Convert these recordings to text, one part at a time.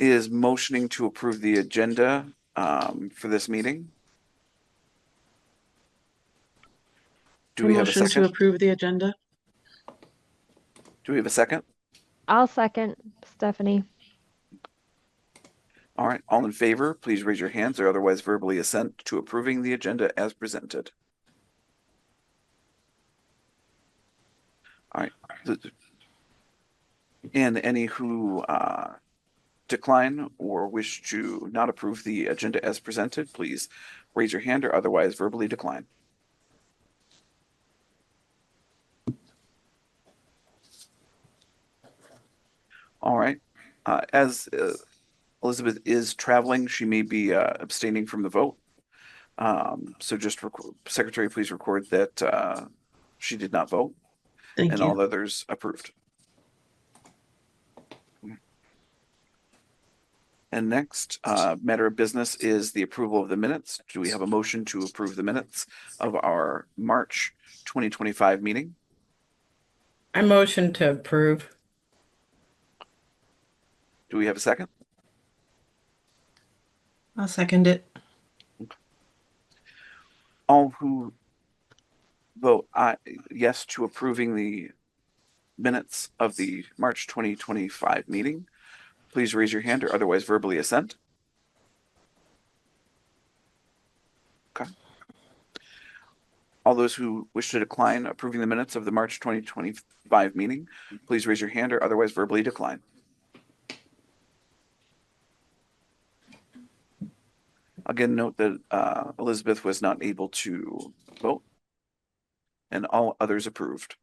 is motioning to approve the agenda for this meeting. Do I we have a motion to second? approve the agenda. Do we have a second? I'll second, Stephanie. All right, all in favor, please raise your hands or otherwise verbally assent to approving the agenda as presented. All right. And any who decline or wish to not approve the agenda as presented, please raise your hand or otherwise verbally decline. All right. As Elizabeth is traveling, she may be abstaining from the vote. So just Secretary, please record that she did not vote Thank and you. all others approved. And next matter of business is the approval of the minutes. Do we have a motion to approve the minutes of our March 2025 meeting? I motion to approve. Do we have a second? I'll second it. All who vote yes to approving the minutes of the March 2025 meeting, please raise your hand or otherwise verbally assent. Okay. All those who wish to decline approving the minutes of the March 2025 meeting, please raise your hand or otherwise verbally decline. Again, note that Elizabeth was not able to vote and all others approved.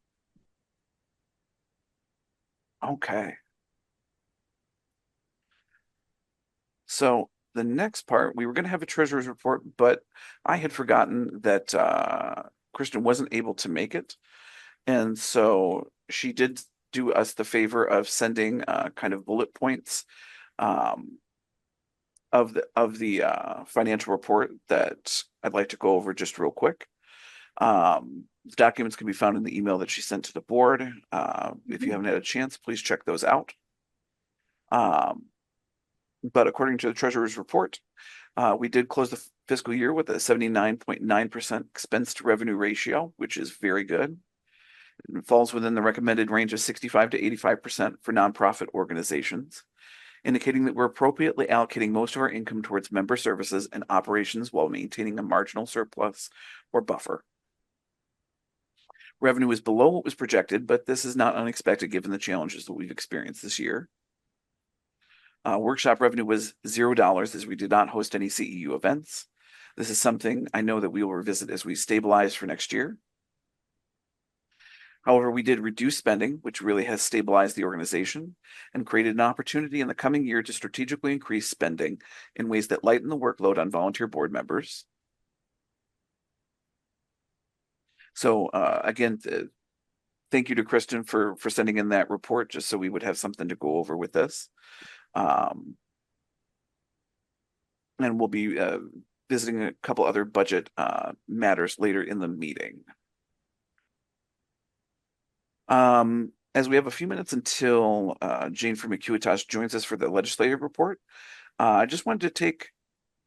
Okay. So the next part, we were going to have a treasurer's report, but I had forgotten that Kristen wasn't able to make it. And so she did do us the favor of sending kind of bullet points of the financial report that I'd like to go over just real quick. The documents can be found in the email that she sent to the board. If you haven't had a chance, please check those out. But according to the treasurer's report, we did close the fiscal year with a 79.9% expense to revenue ratio, which is very good. It falls within the recommended range of 65 to 85% for nonprofit organizations, indicating that we're appropriately allocating most of our income towards member services and operations while maintaining a marginal surplus or buffer. Revenue is below what was projected, but this is not unexpected given the challenges that we've experienced this year. Workshop revenue was $0 as we did not host any CEU events. This is something I know that we will revisit as we stabilize for next year. However, we did reduce spending, which really has stabilized the organization and created an opportunity in the coming year to strategically increase spending in ways that lighten the workload on volunteer board members. So again, thank you to Kristen for sending in that report, just so we would have something to go over with this. And we'll be visiting a couple other budget matters later in the meeting. As we have a few minutes until Jane from McEwitas joins us for the legislative report, I just wanted to take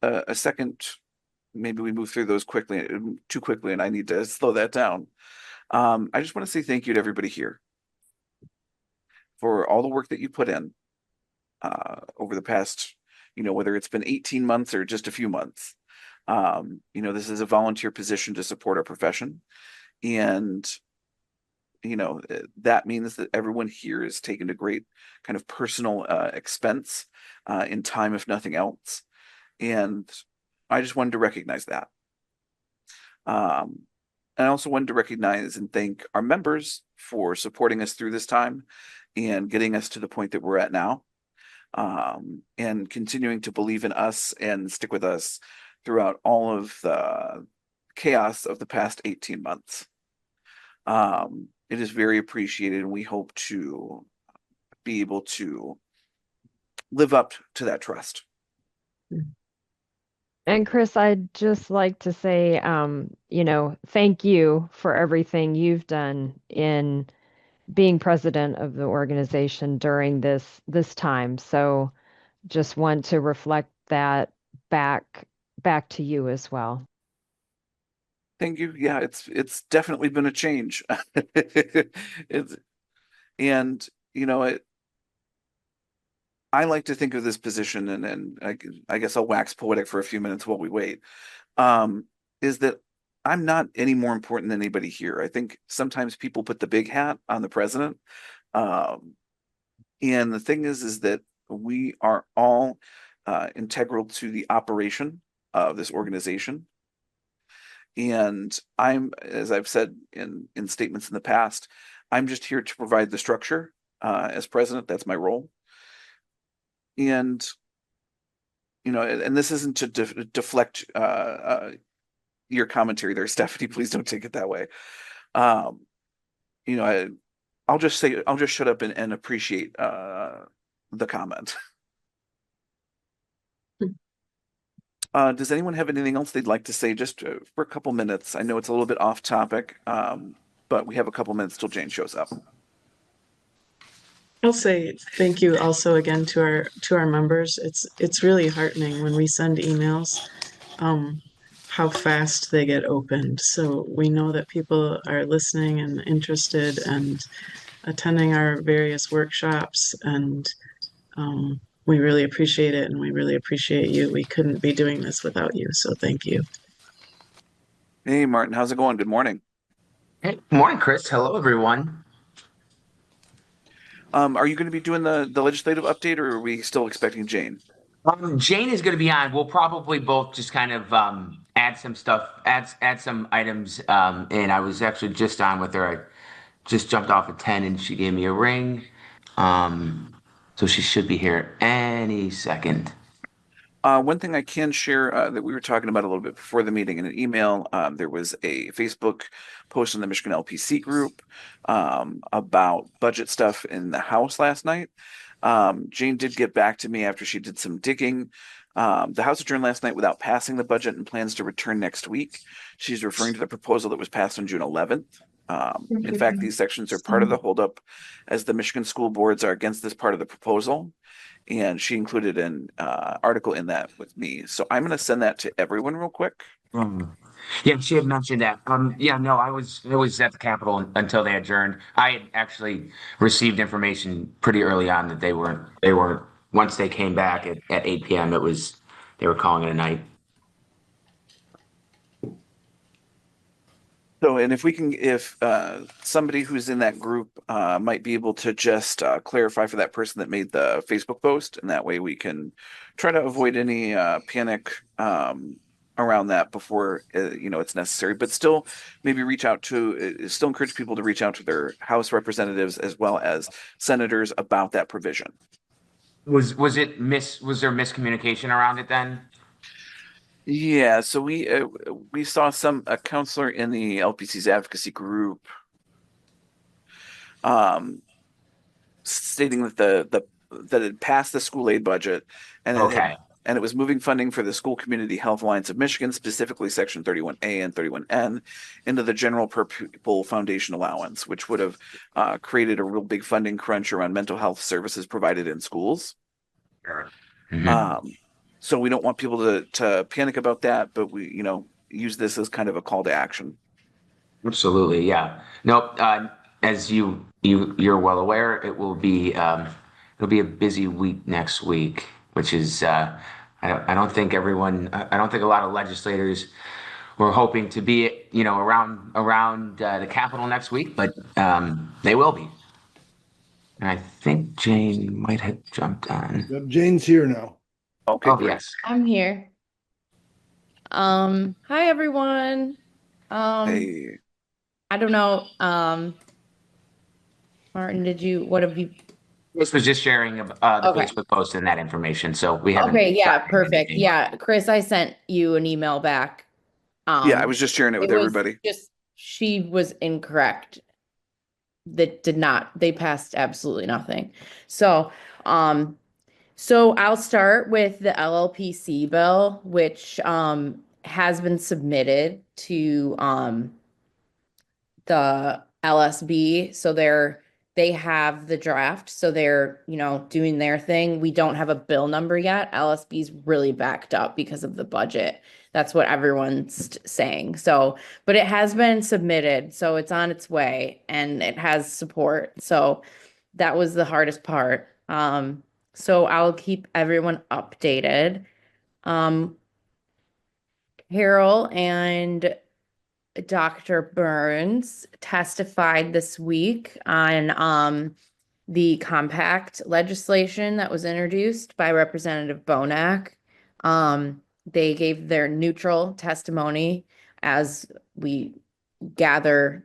a second. Maybe we move through those too quickly, and I need to slow that down. I just want to say thank you to everybody here for all the work that you put in over the past, whether it's been 18 months or just a few months. This is a volunteer position to support our profession. And, that means that everyone here is taking a great kind of personal expense in time, if nothing else. And I just wanted to recognize that. And I also wanted to recognize and thank our members for supporting us through this time and getting us to the point that we're at now. And continuing to believe in us and stick with us throughout all of the chaos of the past 18 months. It is very appreciated, and we hope to be able to live up to that trust. And Chris, I'd just like to say, thank you for everything you've done in being president of the organization during this time. So just want to reflect that back to you as well. Thank you. Yeah, it's definitely been a change. It's and you know it. I like to think of this position, and I guess I'll wax poetic for a few minutes while we wait. Um, is that I'm not any more important than anybody here. I think sometimes people put the big hat on the president. Um, and the thing is that we are all integral to the operation of this organization. And as I've said in statements in the past, I'm just here to provide the structure as president. That's my role. And and this isn't to deflect your commentary there, Stephanie. Please don't take it that way. Um, you know, I'll just shut up and appreciate the comment. Does anyone have anything else they'd like to say just for a couple minutes? I know it's a little bit off topic, but we have a couple minutes till Jane shows up. I'll say thank you also again to our members. It's really heartening when we send emails, how fast they get opened. So we know that people are listening and interested and attending our various workshops, and we really appreciate it, and we really appreciate you. We couldn't be doing this without you, so thank you. Hey, Martin, how's it going? Good morning. Hey, morning, Chris. Hello, everyone. Are you going to be doing the legislative update, or are we still expecting Jane? Jane is going to be on. We'll probably both just kind of add some stuff, add some items. And I was actually just on with her. I just jumped off at 10, and she gave me a ring. So she should be here any second. One thing I can share that we were talking about a little bit before the meeting in an email, there was a Facebook post in the Michigan LPC group about budget stuff in the House last night. Jane did get back to me after she did some digging. The House adjourned last night without passing the budget and plans to return next week. She's referring to the proposal that was passed on June 11th. In fact, these sections are part of the holdup as the Michigan school boards are against this part of the proposal. And she included an article in that with me. So I'm going to send that to everyone real quick. Yeah, she had mentioned that. Yeah, no, I was at the Capitol until they adjourned. I had actually received information pretty early on that they weren't once they came back at 8 p.m. They were calling it a night. So, and if somebody who's in that group might be able to just clarify for that person that made the Facebook post, and that way we can try to avoid any panic around that before it's necessary. But still, maybe still encourage people to reach out to their House representatives as well as senators about that provision. Was there miscommunication around it then? Yeah, so we saw a counselor in the LPC's advocacy group stating that that it passed the school aid budget and Okay. it was moving funding for the School Community Health Alliance of Michigan, specifically Section 31A and 31N, into the General Per Pupil Foundation Allowance, which would have created a real big funding crunch around mental health services provided in schools. Sure. Mhm. So we don't want people to panic about that, but we use this as kind of a call to action. Absolutely, yeah. Nope. As you're well aware, it'll be a busy week next week, which is I don't think I don't think a lot of legislators were hoping to be around the Capitol next week, but they will be. And I think Jane might have jumped on. Yep, Jane's here now. Okay, Oh, great. yes. I'm here. Hi everyone. Hey, I don't know. Martin, what have you? This was just sharing the Okay. Facebook post and that information, so we haven't. Okay, yeah, gotten perfect. anything. Yeah, Chris, I sent you an email back. yeah, I was just sharing it with It was everybody. just she was incorrect. They passed absolutely nothing. So I'll start with the LLPC bill, which has been submitted to the LSB. So they're they have the draft, so they're, you know, doing their thing. We don't have a bill number yet. LSB's really backed up because of the budget. That's what everyone's saying. So, but it has been submitted, so it's on its way and it has support. So that was the hardest part. So I'll keep everyone updated. Um, Carol and Dr. Burns testified this week on the compact legislation that was introduced by Representative Bonak. They gave their neutral testimony as we gather,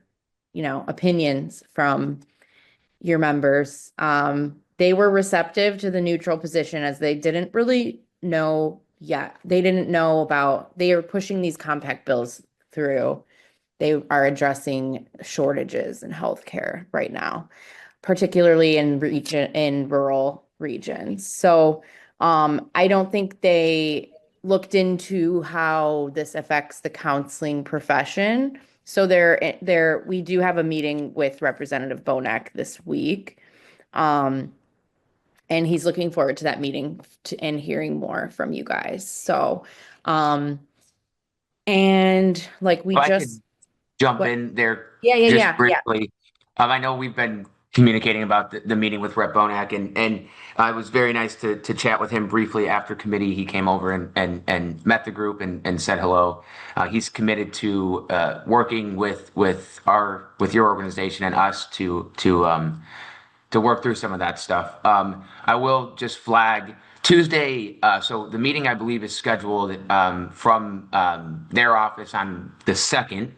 you know, opinions from your members. They were receptive to the neutral position as they didn't really know yet. They didn't know about, they are pushing these compact bills through. They are addressing shortages in healthcare right now, particularly in rural regions. So I don't think they looked into how this affects the counseling profession. So we do have a meeting with Representative Bonak this week. And he's looking forward to that meeting and hearing more from you guys. So, and like we If I just, could jump what? in there Yeah, yeah, just yeah, yeah. briefly. I know we've been communicating about the meeting with Rep. Bonak, and it was very nice to chat with him briefly after committee. He came over and met the group and said hello. He's committed to working with your organization and us to work through some of that stuff. I will just flag Tuesday. So the meeting, I believe, is scheduled from their office on the 2nd.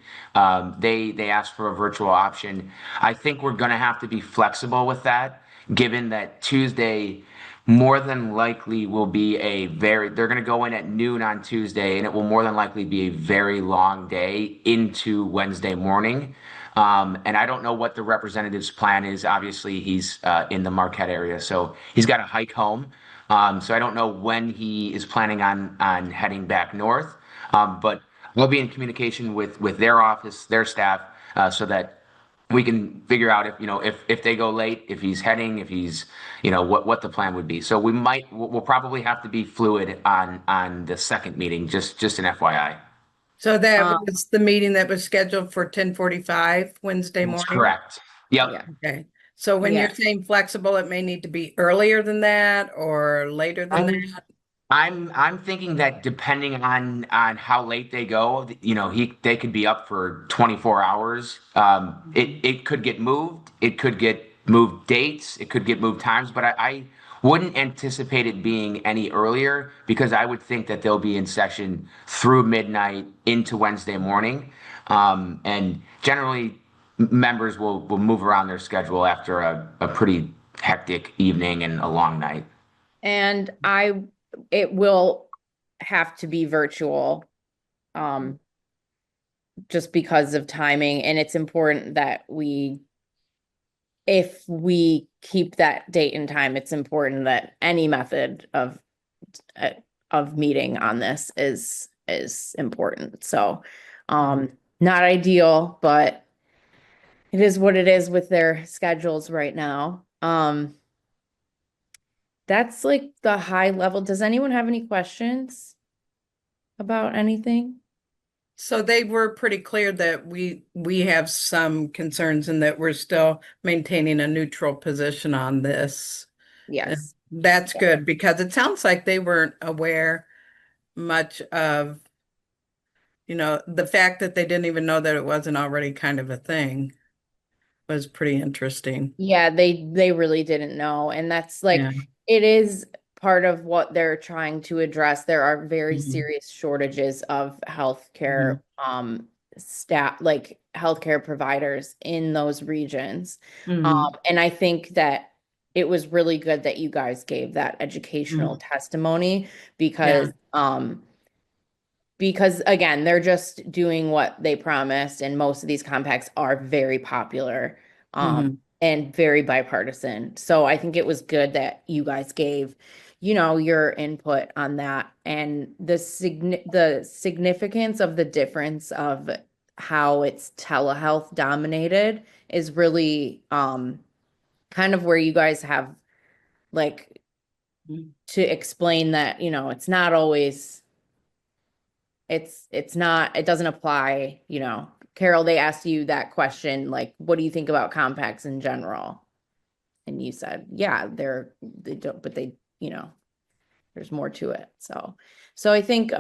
They asked for a virtual option. I think we're going to have to be flexible with that, given that Tuesday more than likely will be they're going to go in at noon on Tuesday, and it will more than likely be a very long day into Wednesday morning. And I don't know what the representative's plan is. Obviously, he's in the Marquette area, so he's got to hike home. So I don't know when he is planning on heading back north. But we'll be in communication with their office, their staff, so that we can figure out if they go late, if he's heading, if he's what the plan would be. So we'll probably have to be fluid on the second meeting. Just an FYI. So that was the meeting that was scheduled for 10:45 Wednesday That's morning? correct. Yep. Yeah. Okay. So when Yeah. you're saying flexible, it may need to be earlier than that or later than that? I'm thinking that depending on how late they go, they could be up for 24 hours. It could get moved. It could get moved dates. It could get moved times. But I wouldn't anticipate it being any earlier because I would think that they'll be in session through midnight into Wednesday morning. And generally, members will move around their schedule after a pretty hectic evening and a long night. And it will have to be virtual, just because of timing. And it's important that if we keep that date and time, it's important that any method of meeting on this is important. So, not ideal, but it is what it is with their schedules right now. That's like the high level. Does anyone have any questions about anything? So they were pretty clear that we have some concerns and that we're still maintaining a neutral position on this. Yes. That's good because it sounds like they weren't aware much of, the fact that they didn't even know that it wasn't already kind of a thing was pretty interesting. Yeah, they really didn't know. And that's like, Yeah. it is part of what they're trying to address. There are very Mhm. serious shortages of healthcare staff, like healthcare providers in those regions. Mhm. And I think that it was really good that you guys gave that educational testimony because again, they're just doing what they promised, and most of these compacts are very popular and very bipartisan. So I think it was good that you guys gave, your input on that and the significance of the difference of how it's telehealth dominated is really kind of where you guys have like Mm. to explain that, it's not always, it's not, it doesn't apply, Carol, they asked you that question, like, what do you think about compacts in general? And you said, yeah, they don't, but they, there's more to it. So I think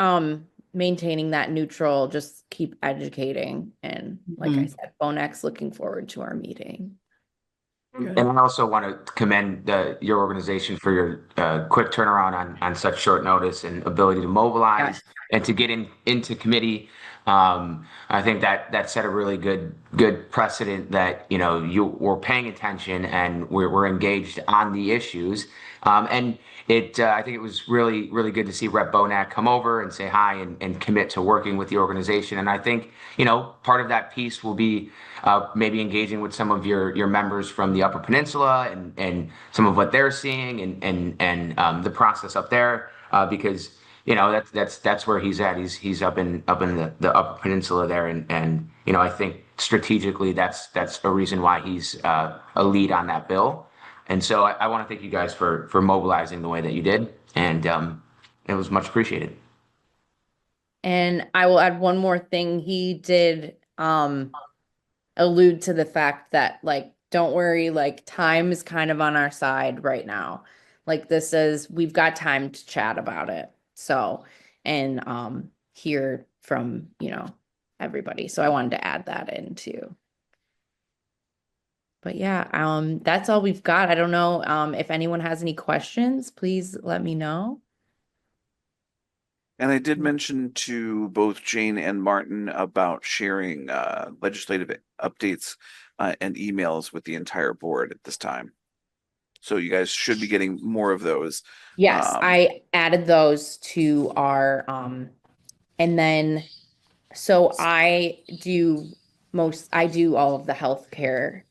maintaining that neutral, just keep educating. And like I Mhm. said, Bonex looking forward to our meeting. Good. And I also want to commend your organization for your quick turnaround on such short notice and ability to mobilize Yes. and to get into committee. I think that set a really good precedent that you were paying attention and we're engaged on the issues. And I think it was really good to see Rep Bonak come over and say hi and commit to working with the organization. And I think part of that piece will be maybe engaging with some of your members from the Upper Peninsula and some of what they're seeing and the process up there because that's where he's at. He's up in the Upper Peninsula there and I think strategically that's a reason why he's a lead on that bill. And so I want to thank you guys for mobilizing the way that you did, and it was much appreciated. And I will add one more thing. He did allude to the fact that, like, don't worry, like, time is kind of on our side right now. Like, we've got time to chat about it. So, and hear from, everybody. So I wanted to add that in too. But yeah, that's all we've got. I don't know if anyone has any questions, please let me know. And I did mention to both Jane and Martin about sharing legislative updates and emails with the entire board at this time. So you guys should be getting more of those. Yes, I added those to our and then so I do all of the healthcare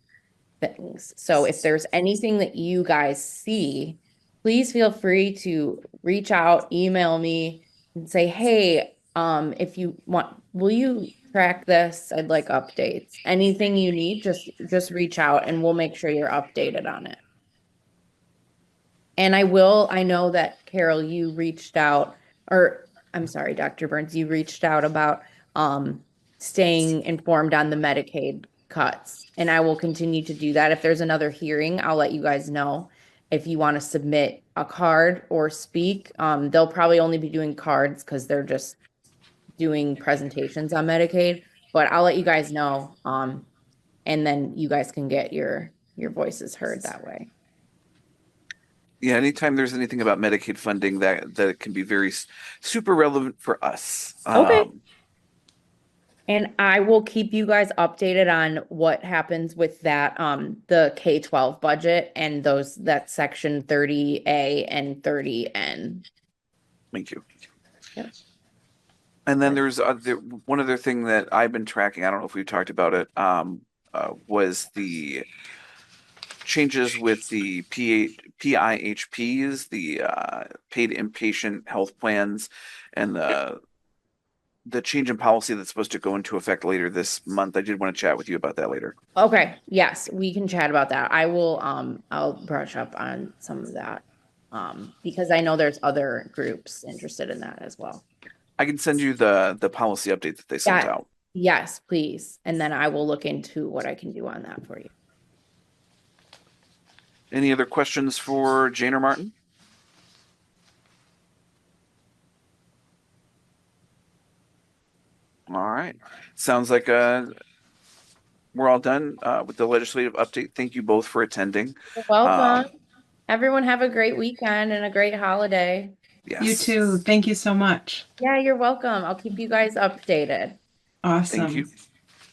things. So if there's anything that you guys see, please feel free to reach out, email me and say, hey, if you want, will you track this? I'd like updates. Anything you need, just reach out and we'll make sure you're updated on it. And I know that Carol, you reached out, or I'm sorry, Dr. Burns, you reached out about staying informed on the Medicaid cuts. And I will continue to do that. If there's another hearing, I'll let you guys know. If you want to submit a card or speak, they'll probably only be doing cards because they're just doing presentations on Medicaid. But I'll let you guys know. And then you guys can get your voices heard that way. Yeah, anytime there's anything about Medicaid funding that it can be very super relevant for us. Okay. And I will keep you guys updated on what happens with that, the K-12 budget and that section 30A and 30N. Thank you. Yep. And then there's one other thing that I've been tracking. I don't know if we've talked about it. Was the changes with the PIHPs, the paid inpatient health plans, and the change in policy that's supposed to go into effect later this month. I did want to chat with you about that later. Okay, yes, we can chat about that. I will, I'll brush up on some of that. Because I know there's other groups interested in that as well. I can send you the policy update that they sent out. Yes, please. And then I will look into what I can do on that for you. Any other questions for Jane or Martin? All right. Sounds like we're all done with the legislative update. Thank you both for attending. You're welcome. Everyone have a great weekend and a great holiday. Yes. You too. Thank you so much. Yeah, you're welcome. I'll keep you guys updated. Awesome. Thank you.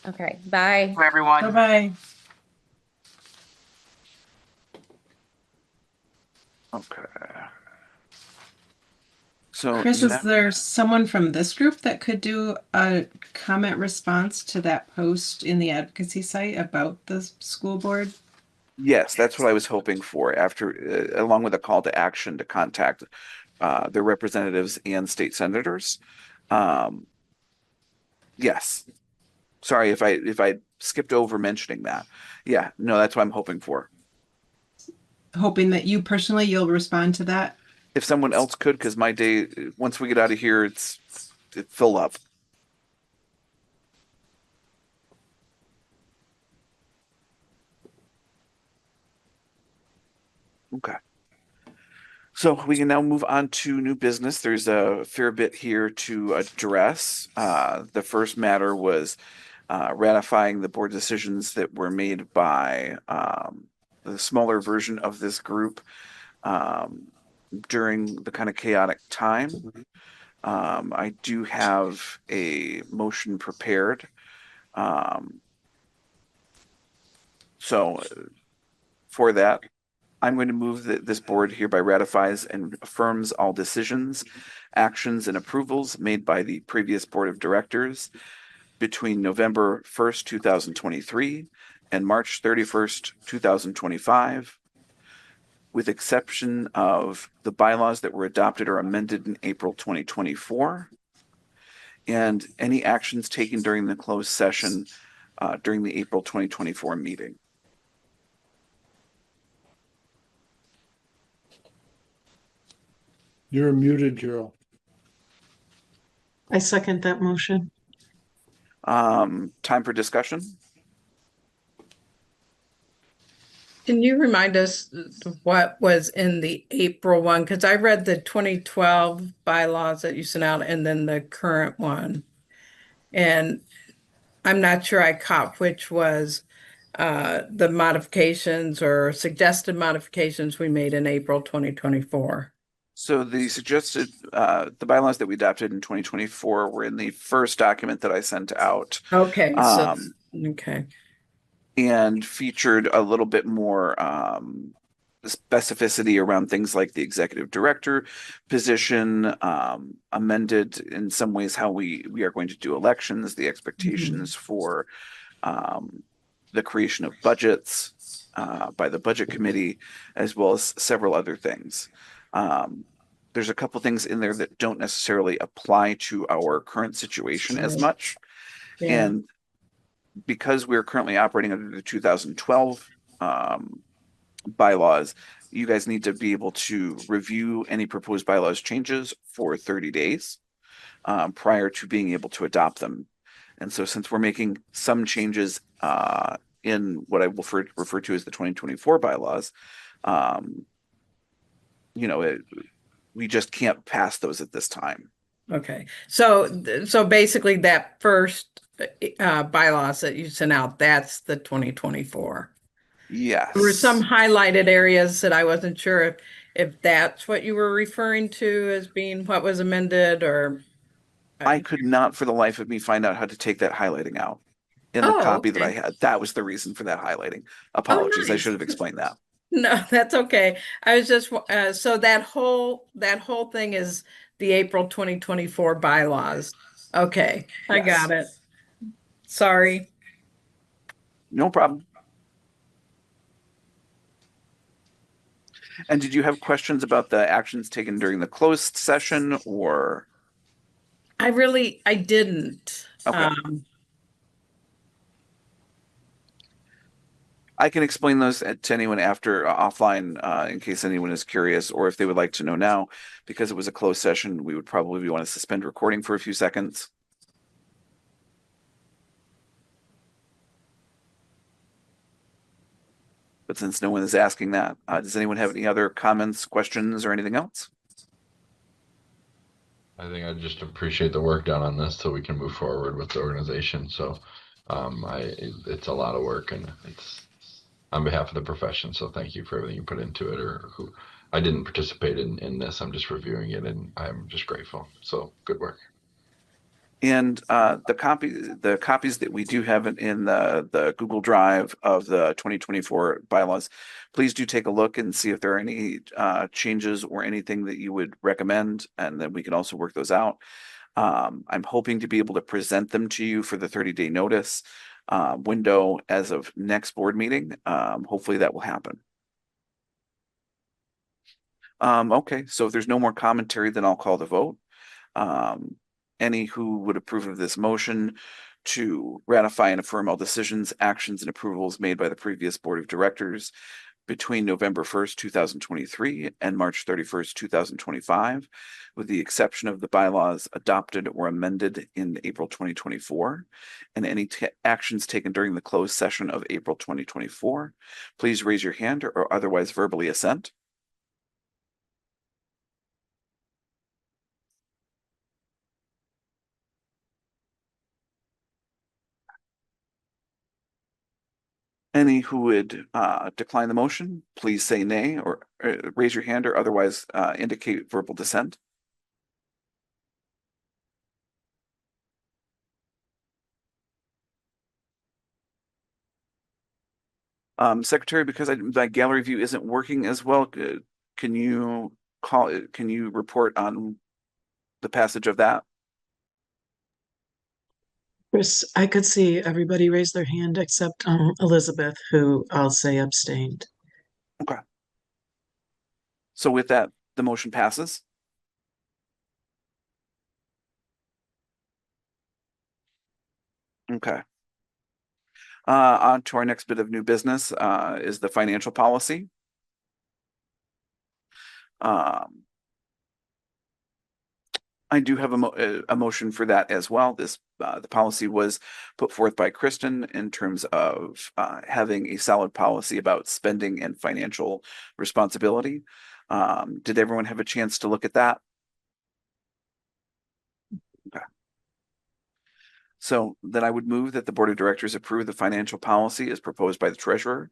Okay, bye. Bye, everyone. Bye-bye. Okay. So Chris, is there someone from this group that could do a comment response to that post in the advocacy site about the school board? yes, that's what I was hoping for after, along with a call to action to contact their representatives and state senators. Yes. Sorry if I skipped over mentioning that. Yeah, no, that's what I'm hoping for. hoping that you personally, you'll respond to that. If someone else could, because my day, once we get out of here, it's fill up. Okay. So we can now move on to new business. There's a fair bit here to address. The first matter was ratifying the board decisions that were made by the smaller version of this group during the kind of chaotic time. I do have a motion prepared. So for that, I'm going to move that this board hereby ratifies and affirms all decisions, actions, and approvals made by the previous board of directors between November 1st, 2023 and March 31st, 2025, with exception of the bylaws that were adopted or amended in April 2024, and any actions taken during the closed session during the April 2024 meeting. You're muted, Carol. I second that motion. Time for discussion? Can you remind us what was in the April one? Because I read the 2012 bylaws that you sent out and then the current one. And I'm not sure I caught which was the modifications or suggested modifications we made in April 2024. So the suggested, the bylaws that we adopted in 2024 were in the first document that I sent out. Okay, so, okay. And featured a little bit more specificity around things like the executive director position, amended in some ways how we are going to do elections, the expectations for the creation of budgets by the budget committee, as well as several other things. There's a couple things in there that don't necessarily apply to our current situation as much. Yeah. And because we're currently operating under the 2012 bylaws, you guys need to be able to review any proposed bylaws changes for 30 days prior to being able to adopt them. And so since we're making some changes in what I will refer to as the 2024 bylaws, we just can't pass those at this time. Okay. So basically that first bylaws that you sent out, that's the 2024. Yes. There were some highlighted areas that I wasn't sure if that's what you were referring to as being what was amended, or I could not for the life of me find out how to take that highlighting out in the copy that I had. That was the reason for that highlighting. Apologies. I nice. should have explained that. No, that's okay. I was just so that whole thing is the April 2024 bylaws. Okay, I got it. Sorry. No problem. And did you have questions about the actions taken during the closed session, or? I didn't. Okay. I can explain those to anyone after offline in case anyone is curious, or if they would like to know now. Because it was a closed session, we would probably want to suspend recording for a few seconds. But since no one is asking that, does anyone have any other comments, questions, or anything else? I think I just appreciate the work done on this so we can move forward with the organization. So it's a lot of work, and it's on behalf of the profession. So thank you for everything you put into it. I didn't participate in this. I'm just reviewing it, and I'm just grateful. So good work. And the copies that we do have in the Google Drive of the 2024 bylaws, please do take a look and see if there are any changes or anything that you would recommend, and then we can also work those out. I'm hoping to be able to present them to you for the 30-day notice window as of next board meeting. Hopefully that will happen. Okay, so if there's no more commentary, then I'll call the vote. Any who would approve of this motion to ratify and affirm all decisions, actions, and approvals made by the previous board of directors between November 1st, 2023 and March 31st, 2025, with the exception of the bylaws adopted or amended in April 2024, and any actions taken during the closed session of April 2024. Please raise your hand or otherwise verbally assent. Any who would decline the motion, please say nay or raise your hand or otherwise indicate verbal dissent. Secretary, because my gallery view isn't working as well, can you report on the passage of that? Chris, I could see everybody raise their hand except Elizabeth, who I'll say abstained. Okay. So with that, the motion passes. Okay. On to our next bit of new business is the financial policy. I do have a motion for that as well. The policy was put forth by Kristen in terms of having a solid policy about spending and financial responsibility. Did everyone have a chance to look at that? Okay. So then I would move that the Board of Directors approve the financial policy as proposed by the Treasurer,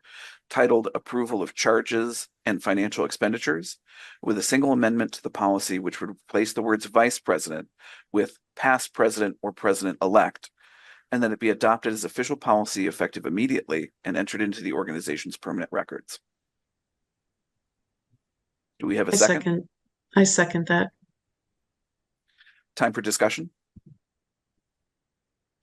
titled Approval of Charges and Financial Expenditures, with a single amendment to the policy which would replace the words Vice President with Past President or President-elect, and that it be adopted as official policy effective immediately and entered into the organization's permanent records. Do we have a second? I second that. Time for discussion?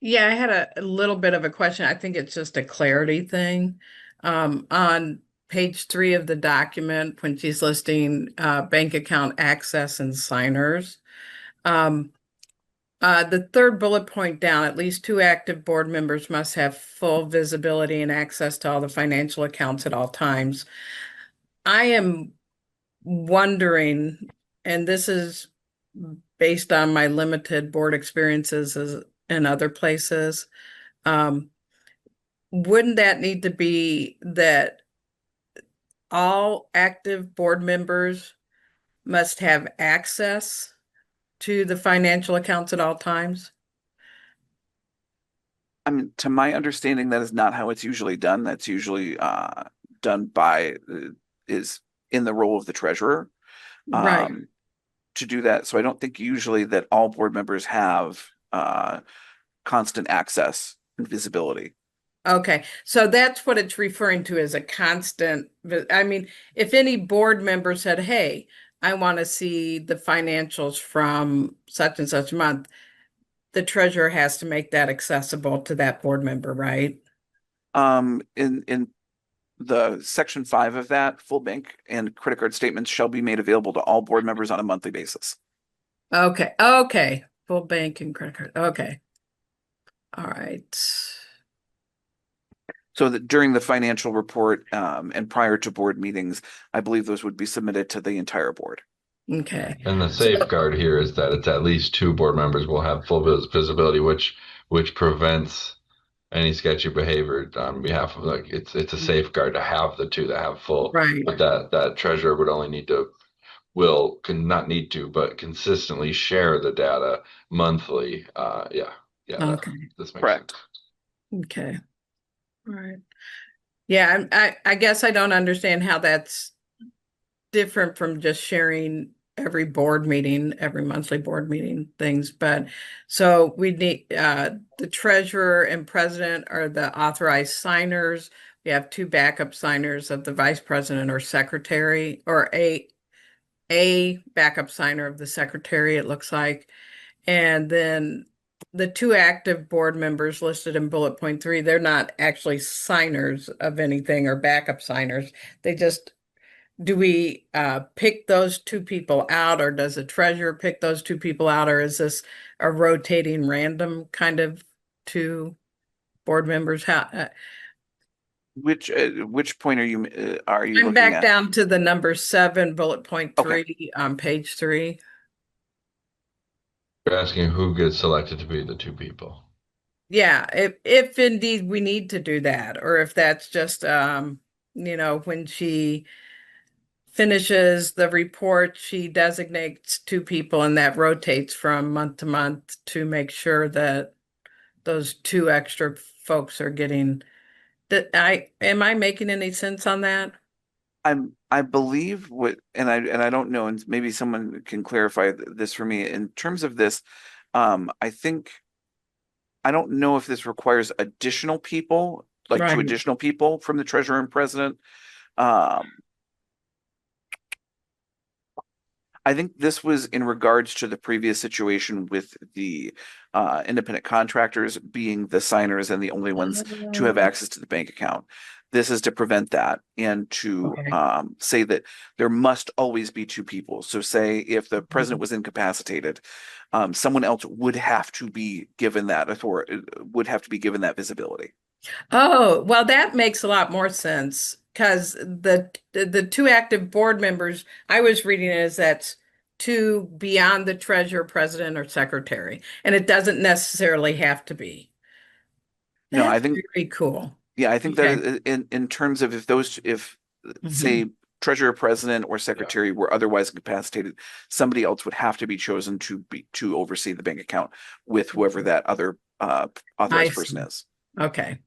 Yeah, I had a little bit of a question. I think it's just a clarity thing. On page 3 of the document, when she's listing bank account access and signers, the third bullet point down, at least 2 active board members must have full visibility and access to all the financial accounts at all times. I am wondering, and this is based on my limited board experiences in other places, wouldn't that need to be that all active board members must have access to the financial accounts at all times? I mean, to my understanding, that is not how it's usually done. That's usually done by is in the role of the treasurer Right. to do that. So I don't think usually that all board members have constant access and visibility. Okay, so that's what it's referring to as a constant. I mean, if any board member said, hey, I want to see the financials from such and such month, the treasurer has to make that accessible to that board member, right? In the section 5 of that, full bank and credit card statements shall be made available to all board members on a monthly basis. Okay, full bank and credit card. Okay. All right. So that during the financial report and prior to board meetings, I believe those would be submitted to the entire board. Okay. And the safeguard here is that it's at least 2 board members will have full visibility, which prevents any sketchy behavior on behalf of, like, it's a safeguard to have the 2 that have full. Right. But that treasurer would only need to not need to, but consistently share the data monthly. Yeah. Okay. This makes Correct. sense. Okay. All right. Yeah, I guess I don't understand how that's different from just sharing every board meeting, every monthly board meeting things. But so we need the treasurer and president are the authorized signers. We have 2 backup signers of the vice president or secretary, or a backup signer of the secretary, it looks like. And then the 2 active board members listed in bullet point 3, they're not actually signers of anything or backup signers. They just, do we pick those 2 people out, or does the treasurer pick those 2 people out, or is this a rotating random kind of 2 board members? How Which point are you I'm looking back at? down to the number 7, bullet point Okay. 3 on page 3. You're asking who gets selected to be the two people. Yeah, if indeed we need to do that, or if that's just when she finishes the report, she designates 2 people and that rotates from month to month to make sure that those 2 extra folks are getting that. Am I making any sense on that? I believe what, and I don't know, and maybe someone can clarify this for me in terms of this. I think I don't know if this requires additional people, like 2 Right. additional people from the treasurer and president. Um, I think this was in regards to the previous situation with the independent contractors being the signers and the only ones to have Oh, access to the bank account. This is to prevent that and to okay. say that there must always be 2 people. So say if the president was incapacitated, someone else would have to be given that authority, would have to be given that visibility. Oh, well, that makes a lot more sense because the 2 active board members I was reading it as that's 2 beyond the treasurer, president, or secretary, and it doesn't necessarily have to be. No, That's I think very cool. Yeah, I think that Okay. in terms of if Mhm. say treasurer, president, or secretary were otherwise incapacitated, somebody else would have to be chosen to oversee the bank account with whoever that other I authorized person see. is. Okay.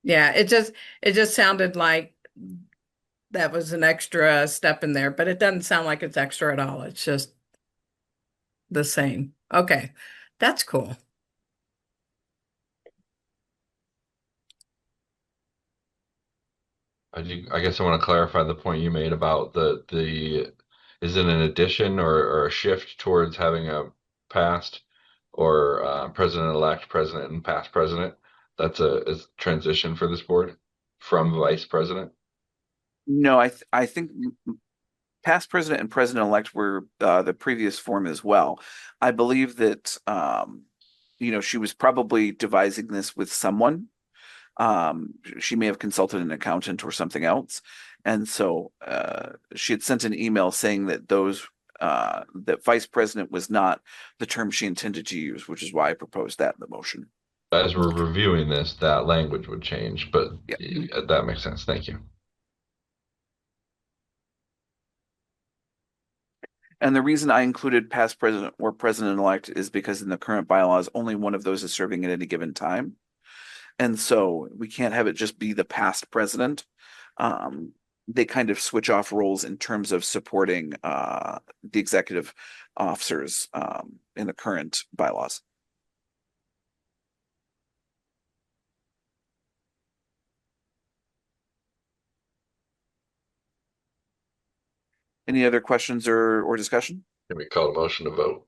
Yeah, it just sounded like that was an extra step in there, but it doesn't sound like it's extra at all. It's just the same. Okay. That's cool. I guess I want to clarify the point you made about the is it an addition or a shift towards having a past or president-elect, president, and past president? That's is transition for this board from vice president. No, I think past president and president-elect were the previous form as well. I believe that she was probably devising this with someone. She may have consulted an accountant or something else. And so she had sent an email saying that that vice president was not the term she intended to use, which is why I proposed that in the motion. As we're reviewing this, that language would change, but Yeah. that makes sense. Thank you. And the reason I included past president or president-elect is because in the current bylaws, only one of those is serving at any given time. And so we can't have it just be the past president. Um, they kind of switch off roles in terms of supporting the executive officers in the current bylaws. Any other questions or discussion? Can we call a motion to vote?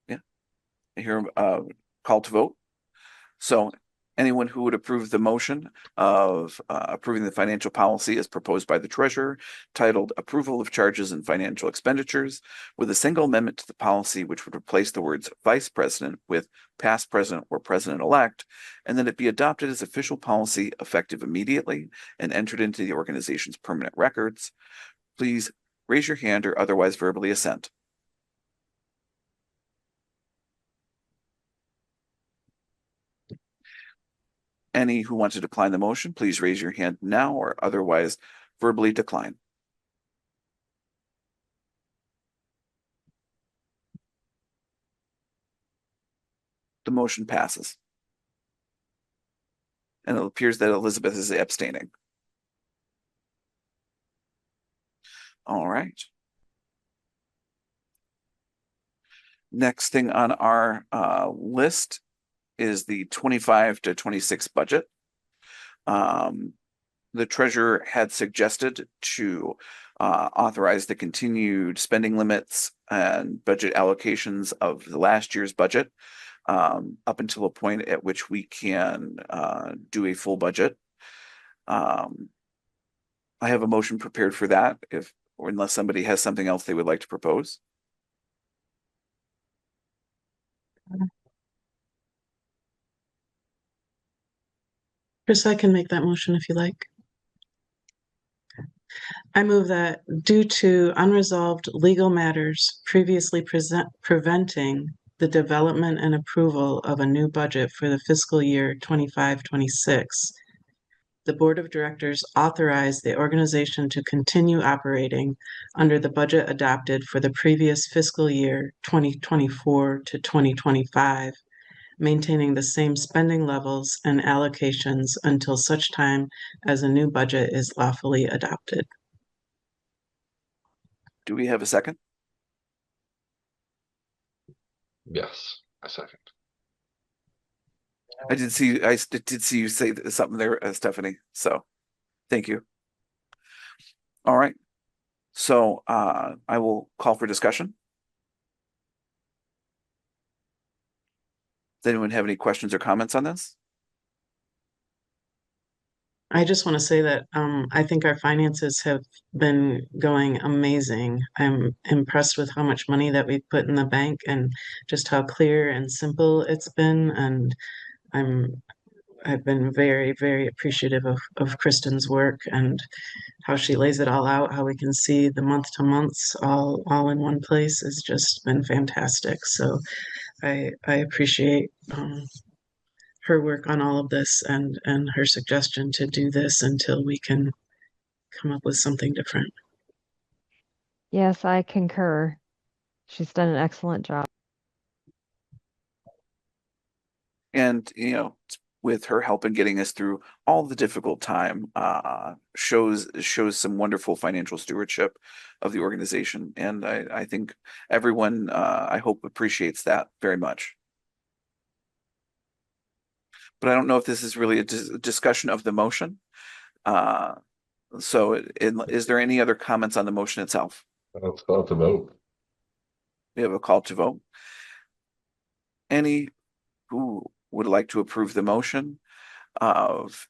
Yeah, I hear call to vote. So anyone who would approve the motion of approving the financial policy as proposed by the treasurer, titled Approval of Charges and Financial Expenditures, with a single amendment to the policy which would replace the words vice president with past president or president-elect, and that it be adopted as official policy effective immediately and entered into the organization's permanent records, please raise your hand or otherwise verbally assent. Any who want to decline the motion, please raise your hand now or otherwise verbally decline. The motion passes. And it appears that Elizabeth is abstaining. All right. Next thing on our list is the 25 to 26 budget. The treasurer had suggested to authorize the continued spending limits and budget allocations of the last year's budget up until a point at which we can do a full budget. I have a motion prepared for that, or unless somebody has something else they would like to propose. Chris, I can make that motion if you like. I move that due to unresolved legal matters previously preventing the development and approval of a new budget for the fiscal year 25-26, the Board of Directors authorize the organization to continue operating under the budget adopted for the previous fiscal year 2024 to 2025, maintaining the same spending levels and allocations until such time as a new budget is lawfully adopted. Do we have a second? Yes, a second. I did see you say something there, Stephanie. So thank you. All right. So I will call for discussion. Does anyone have any questions or comments on this? I just want to say that I think our finances have been going amazing. I'm impressed with how much money that we've put in the bank and just how clear and simple it's been. And I've been very, very appreciative of Kristen's work and how she lays it all out, how we can see the month to months all in one place has just been fantastic. So I appreciate her work on all of this and her suggestion to do this until we can come up with something different. Yes, I concur. She's done an excellent job. And with her help in getting us through all the difficult time, shows some wonderful financial stewardship of the organization. And I think everyone, I hope, appreciates that very much. But I don't know if this is really a discussion of the motion. So is there any other comments on the motion itself? Let's call it the vote. We have a call to vote. Any who would like to approve the motion of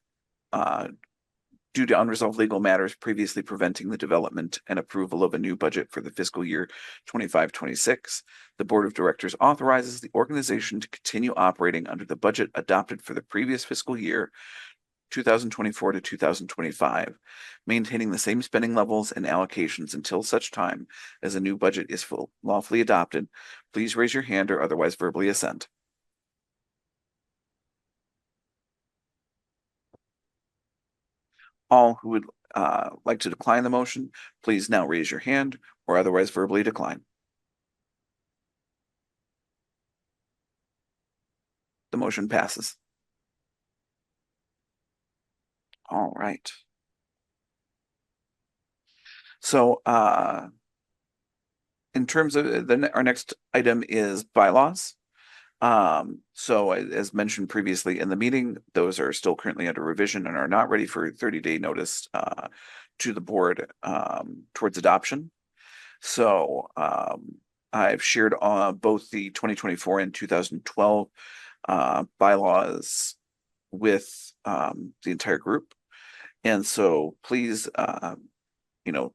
due to unresolved legal matters previously preventing the development and approval of a new budget for the fiscal year 25-26, the Board of Directors authorizes the organization to continue operating under the budget adopted for the previous fiscal year 2024 to 2025, maintaining the same spending levels and allocations until such time as a new budget is lawfully adopted. Please raise your hand or otherwise verbally assent. All who would like to decline the motion, please now raise your hand or otherwise verbally decline. The motion passes. All right. So in terms of our next item is bylaws. So as mentioned previously in the meeting, those are still currently under revision and are not ready for 30-day notice to the board towards adoption. So I've shared both the 2024 and 2012 bylaws with the entire group. And so please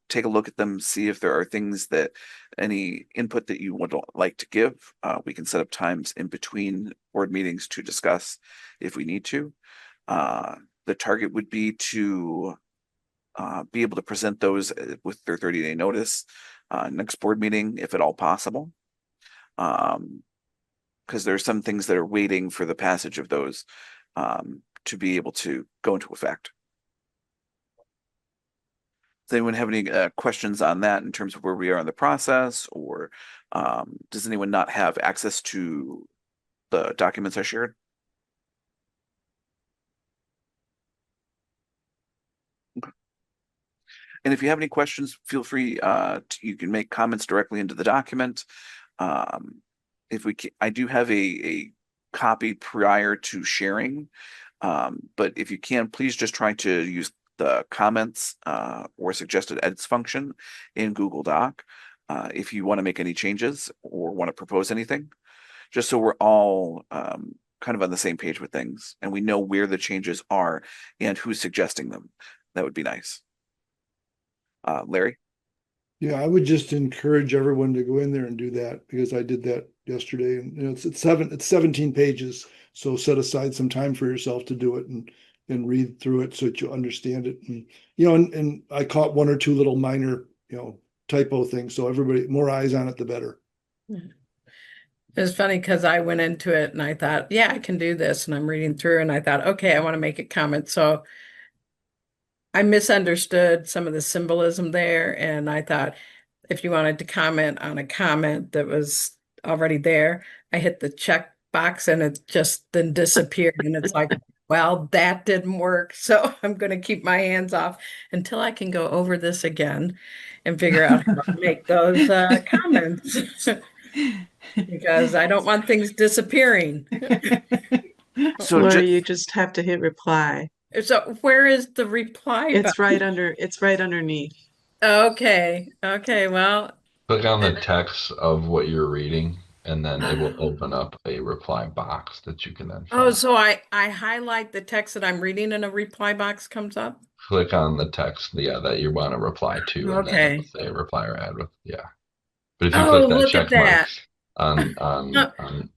take a look at them, see if there are things that any input that you would like to give. We can set up times in between board meetings to discuss if we need to. The target would be to be able to present those with their 30-day notice next board meeting, if at all possible. Because there are some things that are waiting for the passage of those to be able to go into effect. Does anyone have any questions on that in terms of where we are in the process, or does anyone not have access to the documents I shared? Okay. And if you have any questions, feel free you can make comments directly into the document. I do have a copy prior to sharing, but if you can, please just try to use the comments or suggested edits function in Google Doc if you want to make any changes or want to propose anything, just so we're all kind of on the same page with things and we know where the changes are and who's suggesting them. That would be nice. Larry? Yeah, I would just encourage everyone to go in there and do that because I did that yesterday, and it's 17 pages. So set aside some time for yourself to do it, and and read through it so that you understand it. And, and I caught one or two little minor, typo things. So everybody, more eyes on it, the better. It's funny because I went into it and I thought, yeah, I can do this. And I'm reading through and I thought, okay, I want to make a comment. So I misunderstood some of the symbolism there. And I thought if you wanted to comment on a comment that was already there, I hit the check box and it just then disappeared. And it's like, well, that didn't work. So I'm going to keep my hands off until I can go over this again and figure out how to make those comments. Because I don't want things disappearing. So Laura, you just have to hit reply. So where is the reply It's button? it's right underneath. Okay. Okay. Well, Click on the text of what you're reading, and then it will open up a reply box that you can then oh, fill. so I highlight the text that I'm reading and a reply box comes up? Click on the text, that you want to reply to, and then it'll Okay. say reply or add with, yeah. But if you Oh, click that look at check that. marks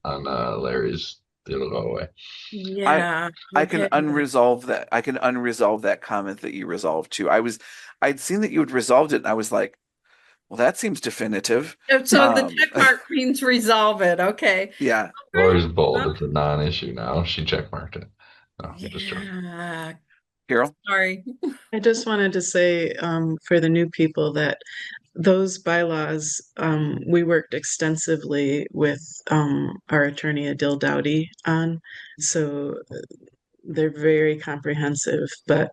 on Uh, Larry's, it'll go away. Yeah. I can Okay. unresolve that. I can unresolve that comment that you resolved too. I'd seen that you had resolved it, and I was like, well, that seems definitive. So the check mark means resolve it. Okay. Yeah. Laura's Okay. bold. Well, It's a non-issue now. She check marked it. No, I'm just joking. yeah. Carol? Sorry. I just wanted to say for the new people that those bylaws, we worked extensively with our attorney Adil Dowdy on. So they're very comprehensive, but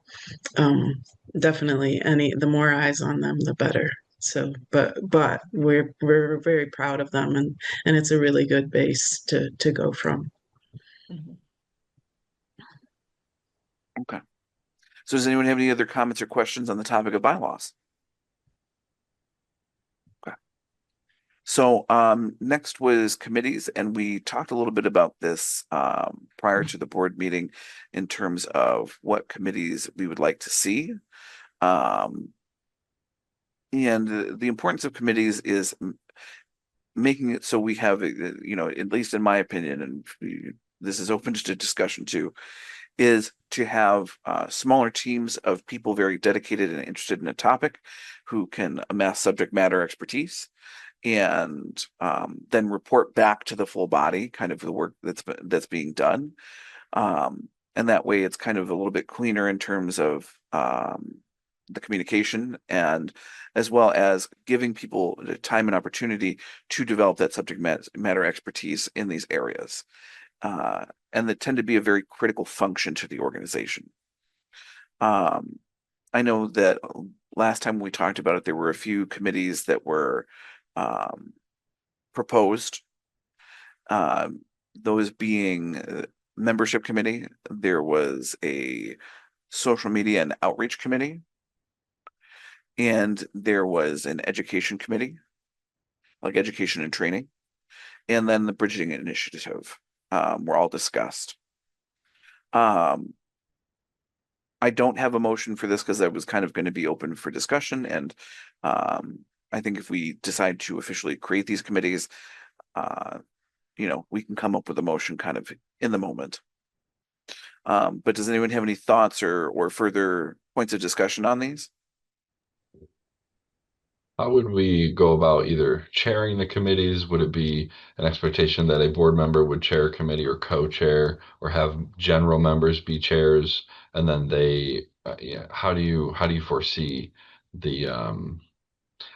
definitely the more eyes on them, the better. So, but we're very proud of them, and it's a really good base to go from. Okay. So does anyone have any other comments or questions on the topic of bylaws? Okay. So next was committees, and we talked a little bit about this prior to the board meeting in terms of what committees we would like to see. And the importance of committees is making it so we have, at least in my opinion, and this is open to discussion too, is to have smaller teams of people very dedicated and interested in a topic who can amass subject matter expertise and then report back to the full body kind of the work that's being done. And that way it's kind of a little bit cleaner in terms of the communication, and as well as giving people the time and opportunity to develop that subject matter expertise in these areas. And that tend to be a very critical function to the organization. I know that last time we talked about it, there were a few committees that were proposed. Those being membership committee, there was a social media and outreach committee, and there was an education committee, like education and training, and then the bridging initiative were all discussed. I don't have a motion for this because that was kind of going to be open for discussion, and I think if we decide to officially create these committees, we can come up with a motion kind of in the moment. But does anyone have any thoughts or further points of discussion on these? How would we go about either chairing the committees? Would it be an expectation that a board member would chair a committee or co-chair, or have general members be chairs, and then how do you foresee the I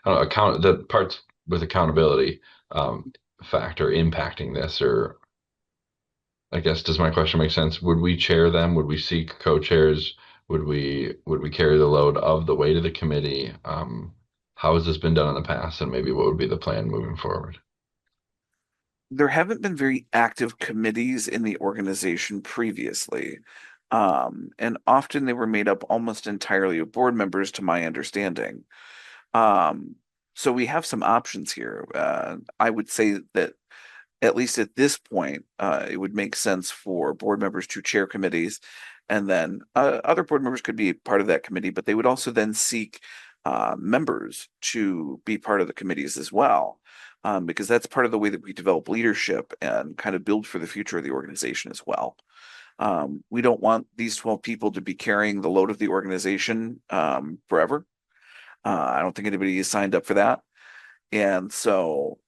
don't know, the parts with accountability factor impacting this? Or I guess, does my question make sense? Would we chair them? Would we seek co-chairs? Would we carry the load of the weight of the committee? How has this been done in the past, and maybe what would be the plan moving forward? There haven't been very active committees in the organization previously. And often they were made up almost entirely of board members, to my understanding. So we have some options here. I would say that at least at this point, it would make sense for board members to chair committees, and then other board members could be part of that committee, but they would also then seek members to be part of the committees as well, because that's part of the way that we develop leadership and kind of build for the future of the organization as well. We don't want these 12 people to be carrying the load of the organization forever. I don't think anybody is signed up for that. And so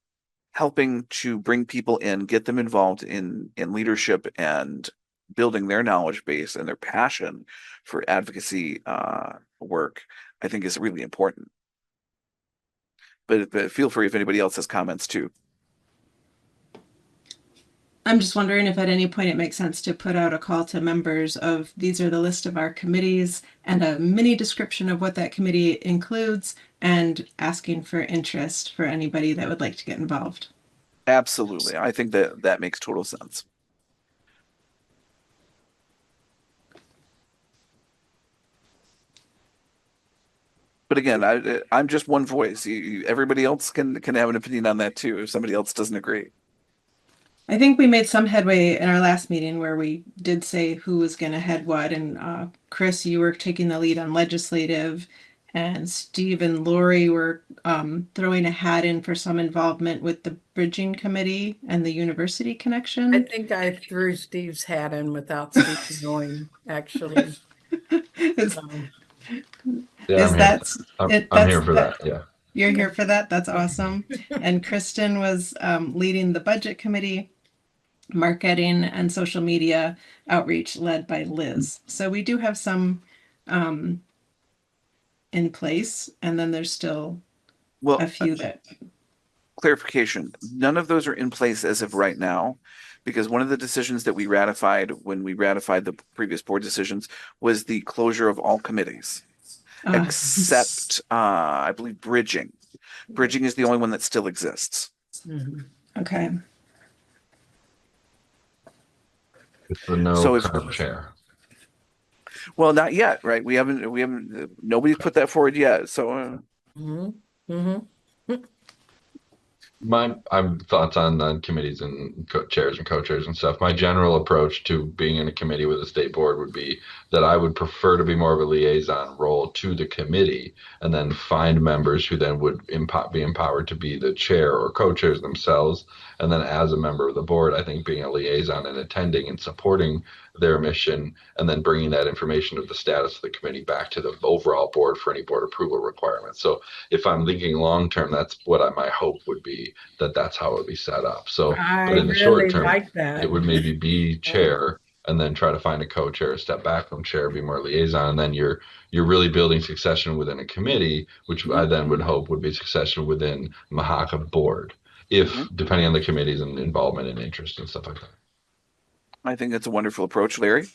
helping to bring people in, get them involved in leadership and building their knowledge base and their passion for advocacy work, I think is really important. But feel free if anybody else has comments too. I'm just wondering if at any point it makes sense to put out a call to members of these are the list of our committees and a mini description of what that committee includes and asking for interest for anybody that would like to get involved. Absolutely. I think that makes total sense. But again, I'm just one voice. Everybody else can have an opinion on that too if somebody else doesn't agree. I think we made some headway in our last meeting where we did say who was going to head what. And Chris, you were taking the lead on legislative, and Steve and Lori were throwing a hat in for some involvement with the bridging committee and the university connection. I think I threw Steve's hat in without Steve knowing, actually. Is, Yeah, I'm here for that. Yeah. You're here for that? That's awesome. And Kristen was leading the budget committee, marketing and social media outreach led by Liz. So we do have some in place, and then there's still a few that. Clarification, none of those are in place as of right now, because one of the decisions that we ratified when we ratified the previous board decisions was the closure of all committees. Except I believe bridging. Bridging is the only one that still exists. Okay. It's the no current chair. Well, not yet, right? We haven't. Nobody's put that forward yet. So. My thoughts on committees and chairs and co-chairs and stuff. My general approach to being in a committee with a state board would be that I would prefer to be more of a liaison role to the committee, and then find members who then would be empowered to be the chair or co-chairs themselves. And then as a member of the board, I think being a liaison and attending and supporting their mission, and then bringing that information of the status of the committee back to the overall board for any board approval requirements. So if I'm thinking long term, that's what my hope would be, that's how it would be set up. So but in the short term, it would maybe be chair, and then try to find a co-chair, step back from chair, be more liaison, and then you're really building succession within a committee, which I then would hope would be succession within MMHCA board, if depending on the committees and involvement and interest and stuff like that. I think that's a wonderful approach, Larry.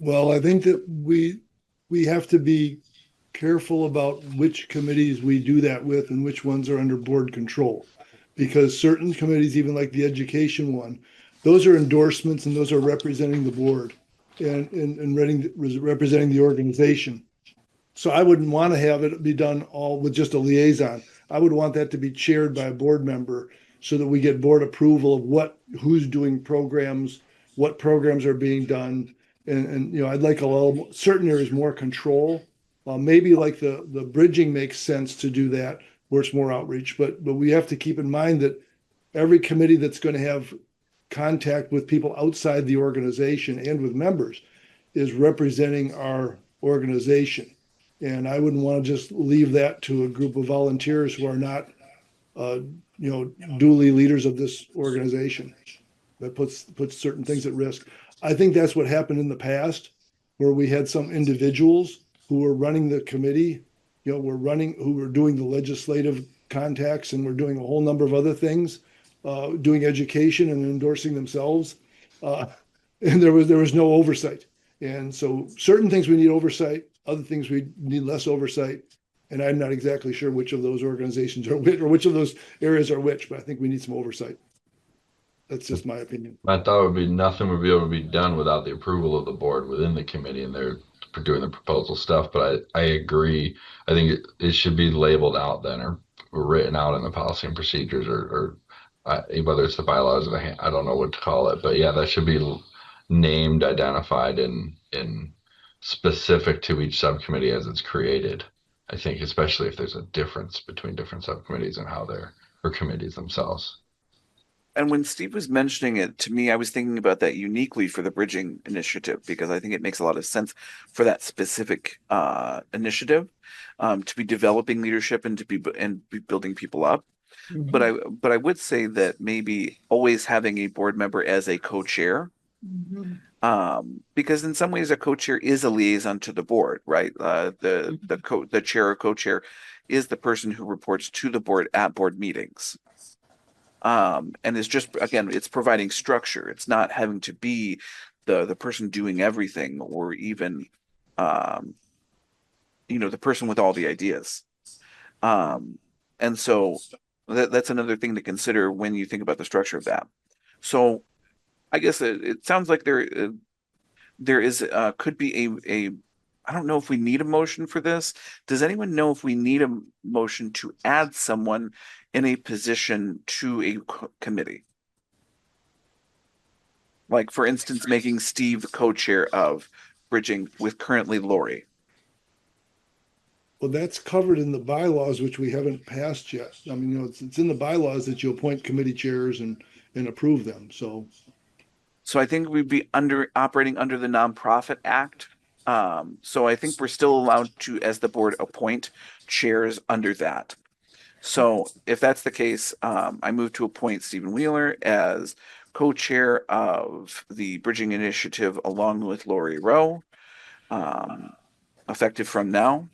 Well, I think that we have to be careful about which committees we do that with and which ones are under board control, because certain committees, even like the education one, those are endorsements and those are representing the board and representing the organization. So I wouldn't want to have it be done all with just a liaison. I would want that to be chaired by a board member so that we get board approval of who's doing programs, what programs are being done. And I'd like certain areas more control. Maybe like the bridging makes sense to do that where it's more outreach, but we have to keep in mind that every committee that's going to have contact with people outside the organization and with members is representing our organization. And I wouldn't want to just leave that to a group of volunteers who are not, duly leaders of this organization. That puts certain things at risk. I think that's what happened in the past, where we had some individuals who were running the committee, who were doing the legislative contacts and were doing a whole number of other things, doing education and endorsing themselves. And there was no oversight. And so certain things we need oversight, other things we need less oversight. And I'm not exactly sure which of those organizations are which, or which of those areas are which, but I think we need some oversight. That's just my opinion. My thought would be nothing would be able to be done without the approval of the board within the committee, and they're doing the proposal stuff. But I agree. I think it should be labeled out then, or written out in the policy and procedures, or whether it's the bylaws or I don't know what to call it. But yeah, that should be named, identified, and specific to each subcommittee as it's created. I think, especially if there's a difference between different subcommittees and how they're, or committees themselves. And when Steve was mentioning it to me, I was thinking about that uniquely for the bridging initiative because I think it makes a lot of sense for that specific initiative to be developing leadership and to be building people up. But I would say that maybe always having a board member as a co-chair, because in some ways a co-chair is a liaison to the board, right? The chair or co-chair is the person who reports to the board at board meetings. And it's just, again, it's providing structure. It's not having to be the person doing everything or even the person with all the ideas. And so that's another thing to consider when you think about the structure of that. So I guess it sounds like there is could be a I don't know if we need a motion for this. Does anyone know if we need a motion to add someone in a position to a committee? Like, for instance, making Steve the co-chair of bridging with currently Lori. Well, that's covered in the bylaws, which we haven't passed yet. I mean, it's in the bylaws that you appoint committee chairs and approve them. So I think we'd be operating under the Nonprofit Act. So I think we're still allowed to, as the board, appoint chairs under that. So if that's the case, I move to appoint Stephen Wheeler as co-chair of the Bridging Initiative along with Lori Rowe, effective from now.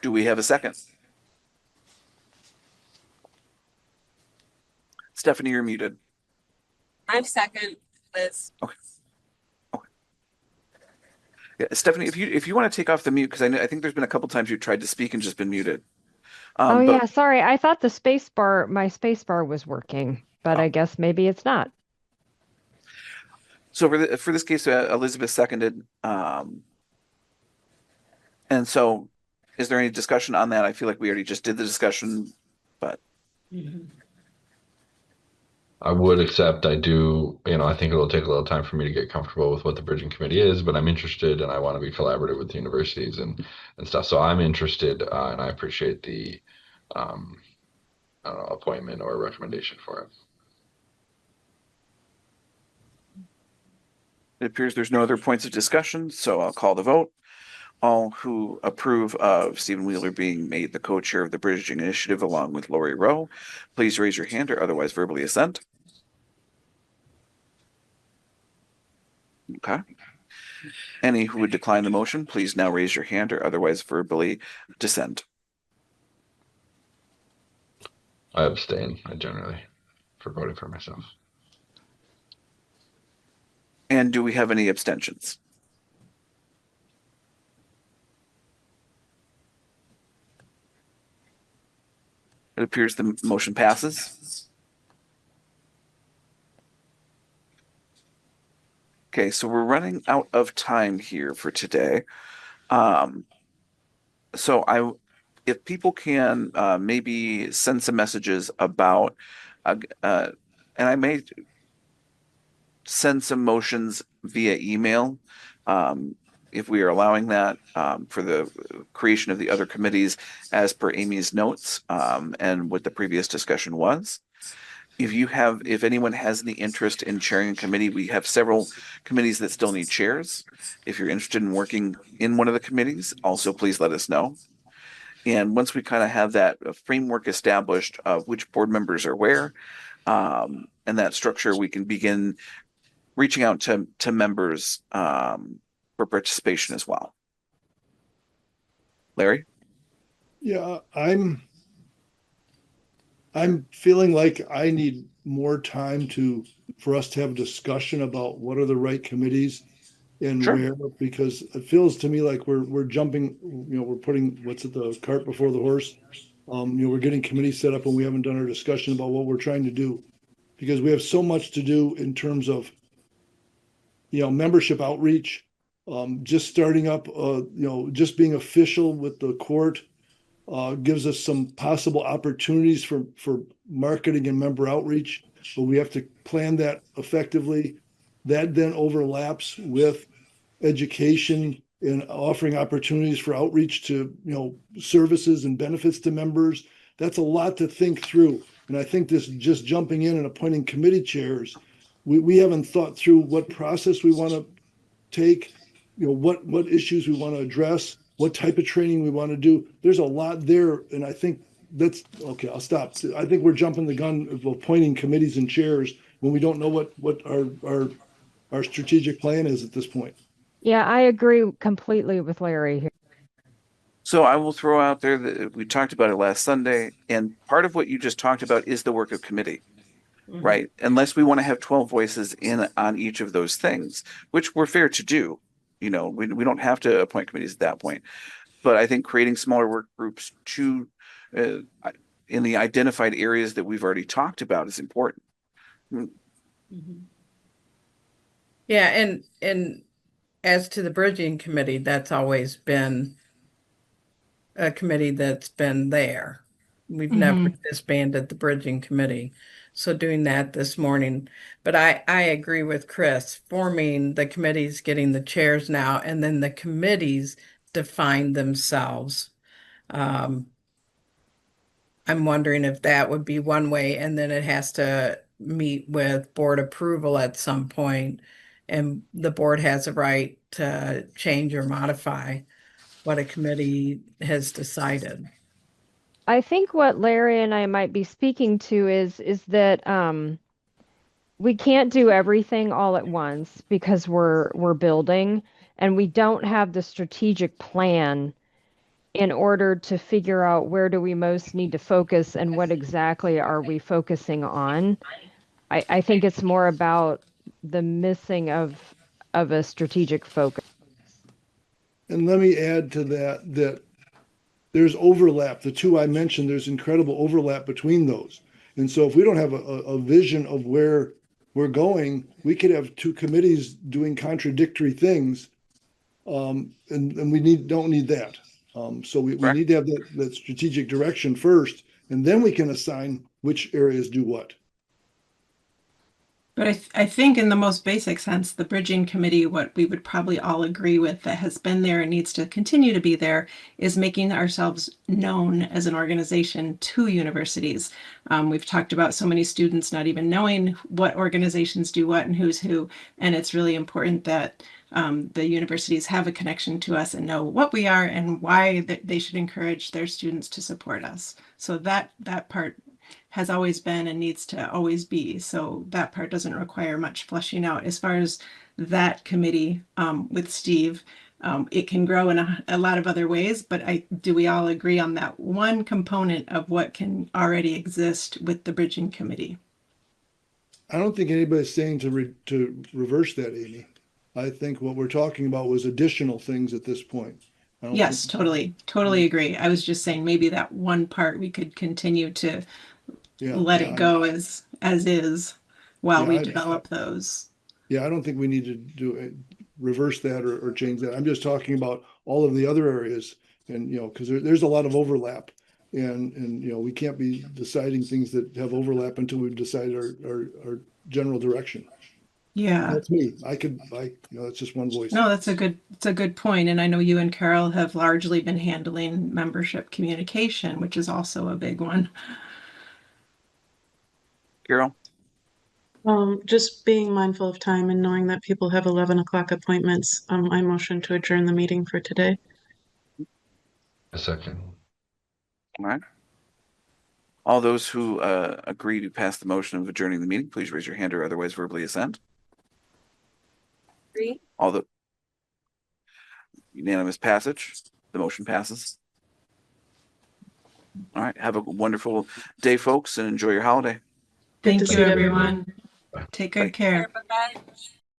Do we have a second? Stephanie, you're muted. I'm second, Liz. Okay. Yeah, Stephanie, if you want to take off the mute, because I think there's been a couple times you've tried to speak and just been muted. Oh yeah, sorry. I thought my space bar was working, but I guess maybe it's not. So for this case, Elizabeth seconded. And so is there any discussion on that? I feel like we already just did the discussion, but. I would accept. I do, I think it'll take a little time for me to get comfortable with what the bridging committee is, but I'm interested and I want to be collaborative with the universities and stuff. So I'm interested, and I appreciate the I don't know, appointment or recommendation for it. It appears there's no other points of discussion, so I'll call the vote. All who approve of Stephen Wheeler being made the co-chair of the Bridging Initiative along with Lori Rowe, please raise your hand or otherwise verbally assent. Okay. Any who would decline the motion, please now raise your hand or otherwise verbally dissent. I abstain, for voting for myself. And do we have any abstentions? It appears the motion passes. Okay, so we're running out of time here for today. So if people can maybe send some messages about, and I may send some motions via email if we are allowing that for the creation of the other committees as per Amy's notes and what the previous discussion was. If anyone has any interest in chairing a committee, we have several committees that still need chairs. If you're interested in working in one of the committees, also please let us know. And once we kind of have that framework established of which board members are where, and that structure, we can begin reaching out to members for participation as well. Larry? Yeah, I'm feeling like I need more time for us to have a discussion about what are the right committees and Sure. where, because it feels to me like we're jumping, we're putting the cart before the horse. We're getting committees set up and we haven't done our discussion about what we're trying to do, because we have so much to do in terms of membership outreach, just starting up, just being official with the court. Gives us some possible opportunities for marketing and member outreach, but we have to plan that effectively. That then overlaps with education and offering opportunities for outreach to, services and benefits to members. That's a lot to think through. And I think this just jumping in and appointing committee chairs, we haven't thought through what process we want to take, what issues we want to address, what type of training we want to do. There's a lot there. And I think that's okay. I'll stop. I think we're jumping the gun of appointing committees and chairs when we don't know what our strategic plan is at this point. Yeah, I agree completely with Larry here. So I will throw out there that we talked about it last Sunday, and part of what you just talked about is the work of committee, right? Unless we want to have 12 voices in on each of those things, which we're fair to do. We don't have to appoint committees at that point. But I think creating smaller work groups to in the identified areas that we've already talked about is important. Yeah, and as to the bridging committee, that's always been a committee that's been there. We've never disbanded the bridging committee. So doing that this morning, but I agree with Chris, forming the committees, getting the chairs now, and then the committees define themselves. I'm wondering if that would be one way, and then it has to meet with board approval at some point, and the board has a right to change or modify what a committee has decided. I think what Larry and I might be speaking to is that we can't do everything all at once because we're building and we don't have the strategic plan in order to figure out where do we most need to focus and what exactly are we focusing on. I think it's more about the missing of a strategic focus. And let me add to that there's overlap. The two I mentioned, there's incredible overlap between those. And so if we don't have a vision of where we're going, we could have two committees doing contradictory things. And we don't need that. So we need to have that strategic direction first, and then we can assign which areas do what. But I think in the most basic sense, the bridging committee, what we would probably all agree with that has been there and needs to continue to be there is making ourselves known as an organization to universities. We've talked about so many students not even knowing what organizations do what and who's who. And it's really important that the universities have a connection to us and know what we are and why they should encourage their students to support us. So that part has always been and needs to always be. So that part doesn't require much fleshing out. As far as that committee with Steve, it can grow in a lot of other ways, but do we all agree on that one component of what can already exist with the bridging committee? I don't think anybody's saying to reverse that, Amy. I think what we're talking about was additional things at this point. Yes, totally agree. I was just saying maybe that one part we could continue to let it go as is while we develop those. Yeah, I don't think we need to reverse that or change that. I'm just talking about all of the other areas, and because there's a lot of overlap, and we can't be deciding things that have overlap until we've decided our general direction. Yeah, that's me. That's just one voice. No, it's a good point. And I know you and Carol have largely been handling membership communication, which is also a big one. Carol? Just being mindful of time and knowing that people have 11 o'clock appointments, I motion to adjourn the meeting for today. A second. All right. All those who agree to pass the motion of adjourning the meeting, please raise your hand or otherwise verbally assent. Agree. All the unanimous passage. The motion passes. All right. Have a wonderful day, folks, and enjoy your holiday. Thank you, everyone. Take good care. Bye-bye.